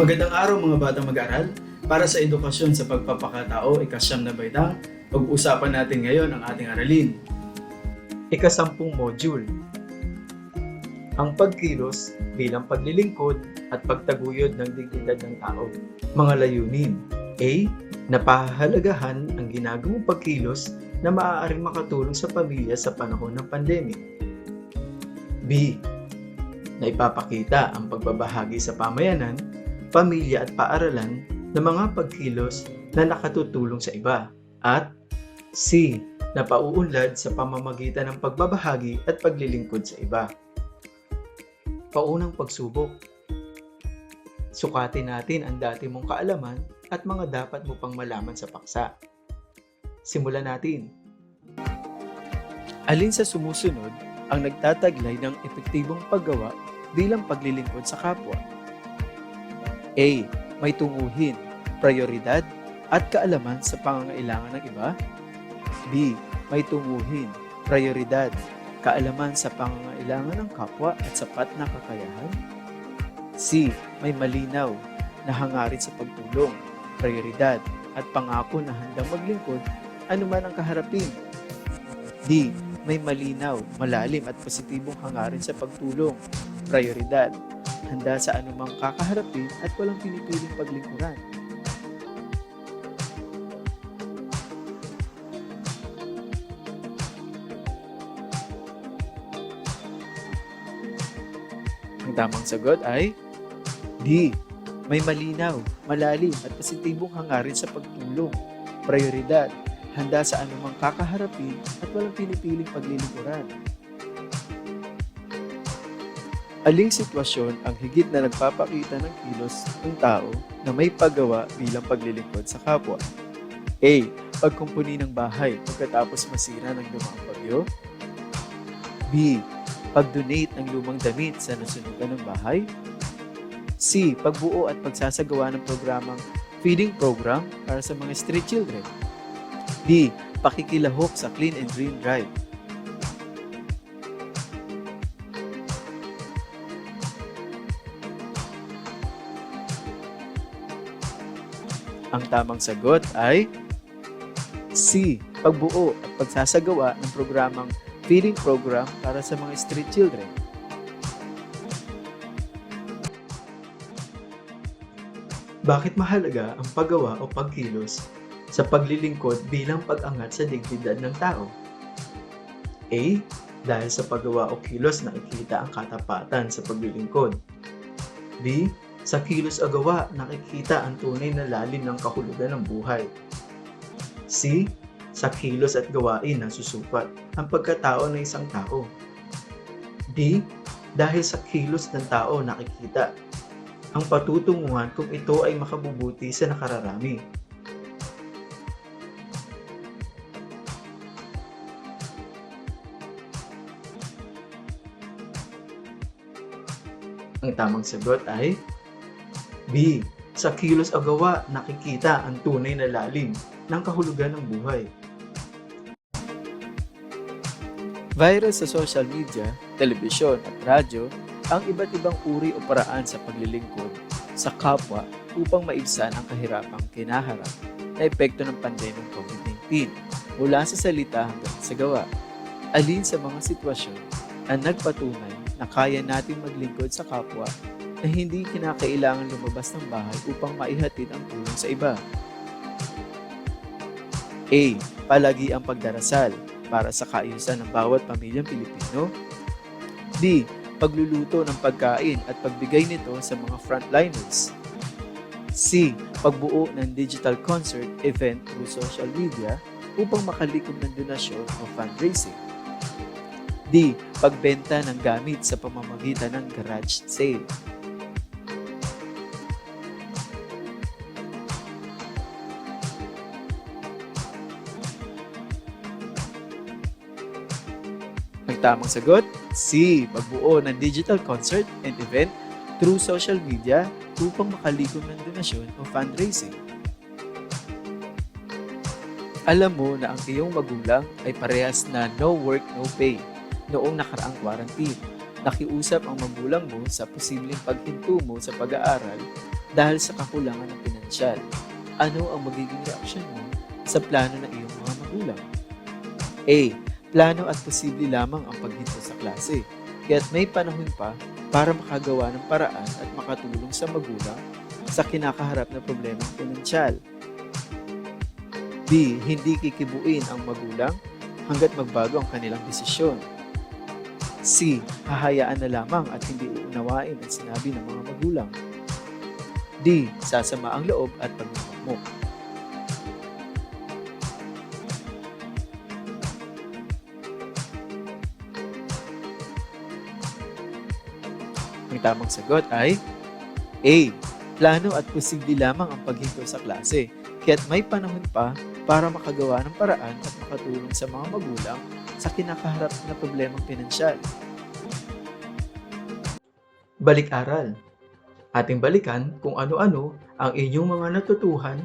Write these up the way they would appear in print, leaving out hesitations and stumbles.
Magandang araw mga batang mag-aaral. Para sa edukasyon sa pagpapakatao, ikasyam na baitang, pag-uusapan natin ngayon ang ating aralin. Ikasampung module. Ang pagkilos bilang paglilingkod at pagtaguyod ng dignidad ng tao. Mga layunin. A. Napahahalagahan ang ginagawang pagkilos na maaaring makatulong sa pamilya sa panahon ng pandemic. B. Naipapakita ang pagbabahagi sa pamayanan, pamilya at paaralan ng mga pagkilos na nakatutulong sa iba. At C. Napauunlad sa pamamagitan ng pagbabahagi at paglilingkod sa iba. Paunang pagsubok. Sukatin natin ang dati mong kaalaman at mga dapat mo pang malaman sa paksa. Simulan natin. Alin sa sumusunod ang nagtataglay ng epektibong paggawa bilang paglilingkod sa kapwa? A. May tunguhin, prioridad, at kaalaman sa pangangailangan ng iba. B. May tunguhin, prioridad, kaalaman sa pangangailangan ng kapwa at sapat na kakayahan. C. May malinaw na hangarin sa pagtulong, prioridad, at pangako na handang maglingkod anuman ang kaharapin. D. May malinaw, malalim at positibong hangarin sa pagtulong, prioridad, handa sa anumang kakaharapin at walang pinipiling paglingkuran. Ang tamang sagot ay D. May malinaw, malalim at positibong hangarin sa pagtulong, prioridad, handa sa anumang kakaharapin at walang pinipiling paglilingkuran. Aling sitwasyon ang higit na nagpapakita ng kilos ng tao na may paggawa bilang paglilingkod sa kapwa? A. Pagkumpuni ng bahay pagkatapos masira ng lumang bagyo. B. Pag-donate ng lumang damit sa nasunugan ng bahay. C. Pagbuo at pagsasagawa ng programang feeding program para sa mga street children. D. Pakikilahok sa Clean and Green Drive. Ang tamang sagot ay C. Pagbuo at pagsasagawa ng programang feeding program para sa mga street children. Bakit mahalaga ang paggawa o pagkilos sa paglilingkod bilang pag-angat sa dignidad ng tao? A. Dahil sa paggawa o kilos nakikita ang katapatan sa paglilingkod. B. Sa kilos o gawa nakikita ang tunay na lalim ng kahulugan ng buhay. C. Sa kilos at gawain na susukat ang pagkatao ng isang tao. D. Dahil sa kilos ng tao nakikita ang patutunguhan kung ito ay makabubuti sa nakararami. Ang tamang sagot ay B. Sa kilos o gawa nakikita ang tunay na lalim ng kahulugan ng buhay. Viral sa social media, telebisyon at radyo ang iba't ibang uri o paraan sa paglilingkod sa kapwa upang maibsan ang kahirapang kinaharap na epekto ng pandemyang COVID-19 mula sa salita hanggang sa gawa. Alin sa mga sitwasyon ang nagpatunay na kaya nating maglingkod sa kapwa na hindi kinakailangan lumabas ng bahay upang maihatid ang tulong sa iba? A. Palagi ang pagdarasal para sa kaayusan ng bawat pamilyang Pilipino. B. Pagluluto ng pagkain at pagbigay nito sa mga frontliners. C. Pagbuo ng digital concert event through social media upang makalikom ng donasyon o fundraising. D. Pagbenta ng gamit sa pamamagitan ng garage sale. Ang tamang sagot, C. Pagbuo ng digital concert and event through social media upang makalikom ng donasyon o fundraising. Alam mo na ang iyong magulang ay parehas na no work, no pay noong nakaraang quarantine. Nakiusap ang magulang mo sa posibleng paghinto mo sa pag-aaral dahil sa kakulangan ng pinansyal. Ano ang magiging reaksyon mo sa plano ng iyong mga magulang? A. Plano at posible lamang ang paghinto sa klase, kaya't may panahon pa para makagawa ng paraan at makatulong sa magulang sa kinakaharap na problemang pinansyal. B. Hindi kikibuin ang magulang hanggat magbago ang kanilang desisyon. C. Hahayaan na lamang at hindi uunawain ang sinabi ng mga magulang. D. Sasama ang loob at pagmamukmok. Ang tamang sagot ay A. Plano at posible lamang ang paghinto sa klase, kaya't may panahon pa para makagawa ng paraan at makatulong sa mga magulang sa kinakaharap na problemang pinansyal. Balik-aral. Ating balikan kung ano-ano ang inyong mga natutuhan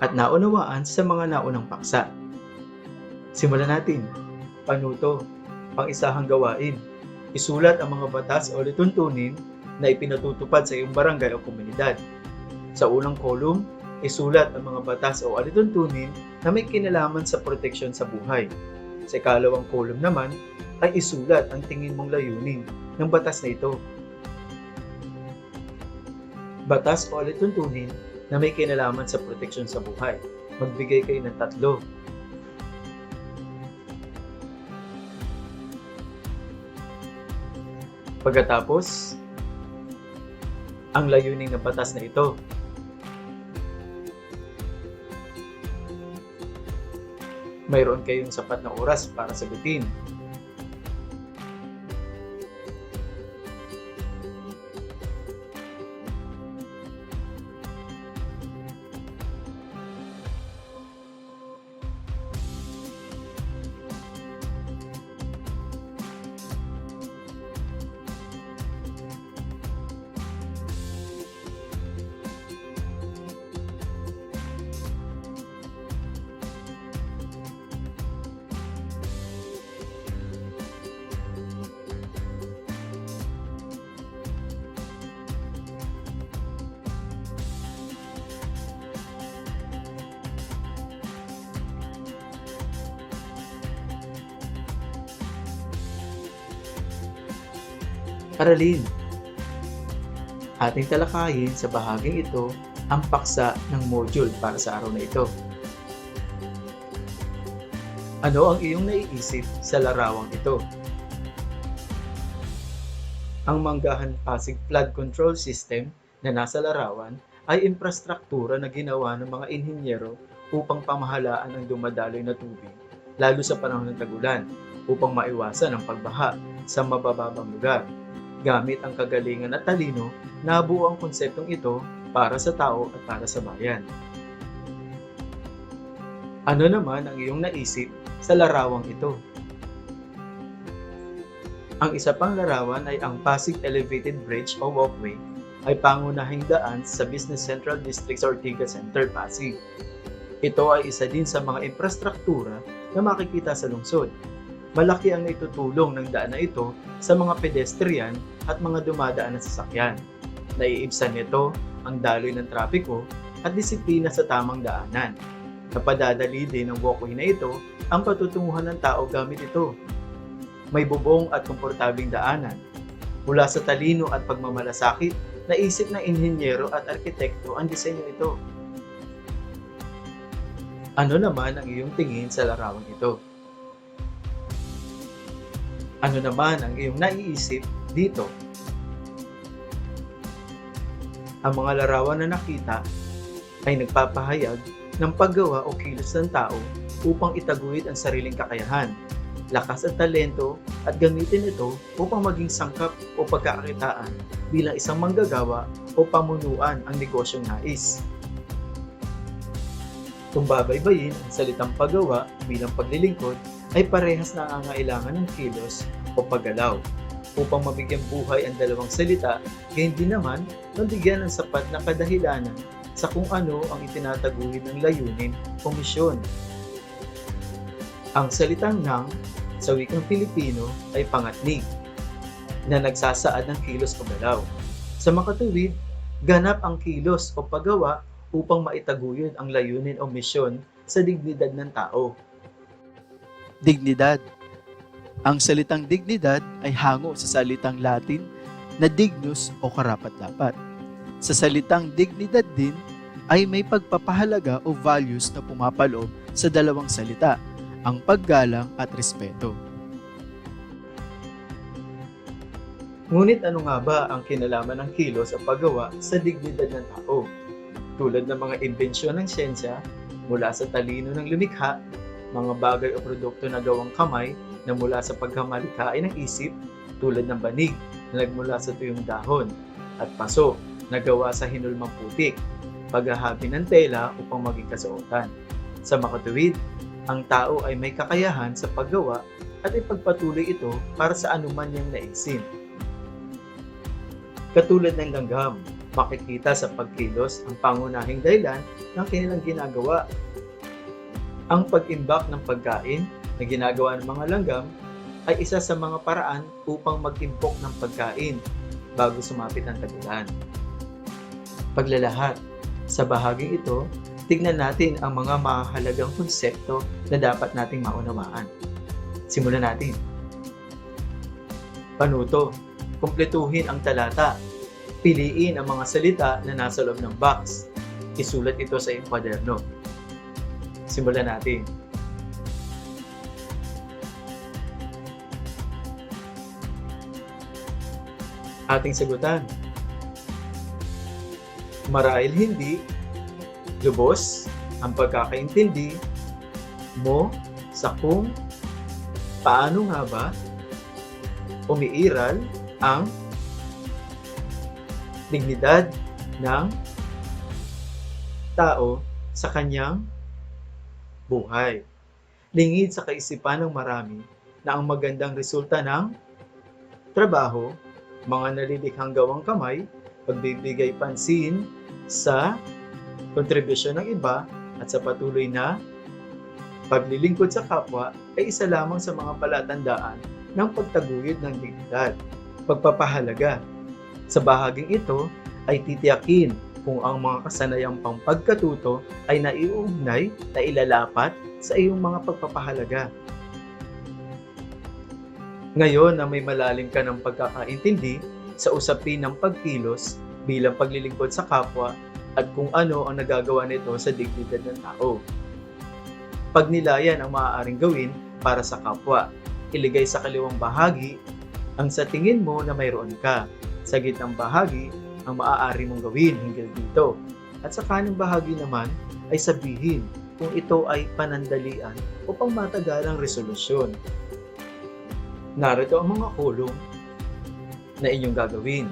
at naunawaan sa mga naunang paksa. Simulan natin. Panuto. Pang-isahang gawain. Isulat ang mga batas o lituntunin na ipinatutupad sa iyong barangay o komunidad. Sa unang kolum, isulat ang mga batas o alituntunin na may kinalaman sa proteksyon sa buhay. Sa ikalawang kolum naman, ay isulat ang tingin mong layunin ng batas na ito. Batas o alituntunin na may kinalaman sa proteksyon sa buhay. Magbigay kayo ng 3. Pagkatapos, ang layunin ng batas na ito. Mayroon kayong sapat na oras para sagutin. Aralin. Ating talakayin sa bahaging ito ang paksa ng module para sa araw na ito. Ano ang iyong naiisip sa larawang ito? Ang Manggahan Pasig Flood Control System na nasa larawan ay infrastruktura na ginawa ng mga inhinyero upang pamahalaan ang dumadaloy na tubig, lalo sa panahon ng tag-ulan, upang maiwasan ang pagbaha sa mabababang lugar. Gamit ang kagalingan at talino, nabuo ang konseptong ito para sa tao at para sa bayan. Ano naman ang iyong naisip sa larawang ito? Ang isa pang larawan ay ang Pasig Elevated Bridge o Walkway ay pangunahing daan sa Business Central District sa Ortigas Center, Pasig. Ito ay isa din sa mga infrastruktura na makikita sa lungsod. Malaki ang naitutulong ng daan na ito sa mga pedestrian at mga dumadaan na sasakyan. Naiibsan nito ang daloy ng trapiko at disiplina sa tamang daanan. Napadadali din ng walkway na ito ang patutunguhan ng tao gamit ito. May bubong at komportabling daanan. Mula sa talino at pagmamalasakit, naisip ng inhinyero at arkitekto ang disenyo ito. Ano naman ang iyong tingin sa larawang ito? Ano naman ang iyong naiisip dito? Ang mga larawan na nakita ay nagpapahayag ng paggawa o kilos ng tao upang itaguyod ang sariling kakayahan, lakas at talento at gamitin ito upang maging sangkap o pagkakakitaan bilang isang manggagawa o pamunuan ang negosyong nais. Kung babaybayin ang salitang paggawa bilang paglilingkod, ay parehas na nangangailangan ng kilos o paggalaw. Upang mabigyang buhay ang dalawang salita, gayon din naman mabigyan ng sapat na kadahilanan sa kung ano ang itinataguyod ng layunin o misyon. Ang salitang nang sa wikang Pilipino ay pangatnig, na nagsasaad ng kilos o galaw. Sa makatuwid, Ganap ang kilos o paggawa upang maitaguyod ang layunin o misyon sa dignidad ng tao. Dignidad. Ang salitang dignidad ay hango sa salitang Latin na dignus o karapat-dapat. Sa salitang dignidad din ay may pagpapahalaga o values na pumapaloob sa dalawang salita, ang paggalang at respeto. Ngunit ano nga ba ang kinalaman ng kilos o paggawa sa dignidad ng tao? Tulad ng mga imbensyon ng siyensya, mula sa talino ng lumikha, mga bagay o produkto na gawang kamay na mula sa pagkamalikhain ng isip, tulad ng banig na nagmula sa tuyong dahon, at paso na gawa sa hinulmang putik, paghahabi ng tela upang maging kasuotan. Sa makatuwid, ang tao ay may kakayahan sa paggawa at ipagpatuloy ito para sa anuman niyang naisin. Katulad ng langgam, makikita sa pagkilos ang pangunahing dahilan ng kanilang ginagawa. Ang pag-imbak ng pagkain na ginagawa ng mga langgam ay isa sa mga paraan upang mag-imbok ng pagkain bago sumapit ang tag-ulan. Paglalahat. Sa bahaging ito, tignan natin ang mga mahalagang konsepto na dapat nating maunawaan. Simulan natin. Panuto. Kumpletuhin ang talata. Piliin ang mga salita na nasa loob ng box. Isulat ito sa iyong kwaderno. Simulan natin. Ating sagutan. Marahil hindi, lubos ang pagkakaintindi mo sa kung paano nga ba umiiral ang dignidad ng tao sa kanyang buhay. Lingid sa kaisipan ng marami na ang magandang resulta ng trabaho, mga nalilikhang gawang kamay, pagbibigay pansin sa kontribusyon ng iba at sa patuloy na paglilingkod sa kapwa ay isa lamang sa mga palatandaan ng pagtaguyod ng dignidad, pagpapahalaga. Sa bahaging ito ay titiyakin kung ang mga kasanayang pagkatuto ay naiuugnay na ilalapat sa iyong mga pagpapahalaga. Ngayon na may malalim ka ng pagkakaintindi sa usapin ng pagkilos bilang paglilingkod sa kapwa at kung ano ang nagagawa nito sa dignidad ng tao. Pagnilayan ang maaaring gawin para sa kapwa. Iligay sa kaliwang bahagi ang sa tingin mo na mayroon ka. Sa gitnang bahagi ang maaari mong gawin hinggil dito. At sa kanang bahagi naman ay sabihin kung ito ay panandalian o pangmatagalang resolusyon. Narito ang mga kulong na inyong gagawin.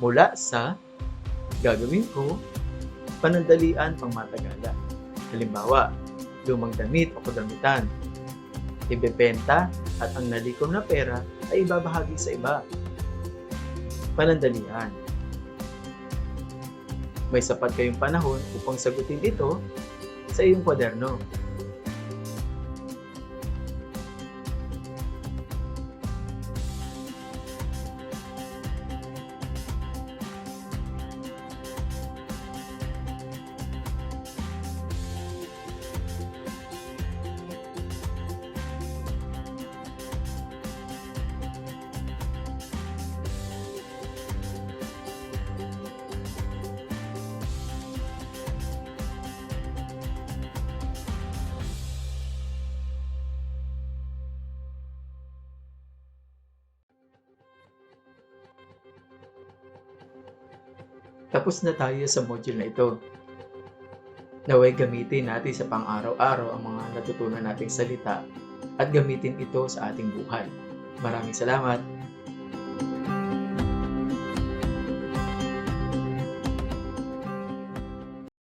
Mula sa gagawin ko, panandalian pangmatagalan. Halimbawa, lumang damit o kagamitan. Ibebenta at ang nalikom na pera ay ibabahagi sa iba. Panandalian. May sapat kayong panahon upang sagutin ito sa iyong kwaderno. Tapos na tayo sa module na ito. Naway gamitin natin sa pang-araw-araw ang mga natutunan nating salita at gamitin ito sa ating buhay. Maraming salamat!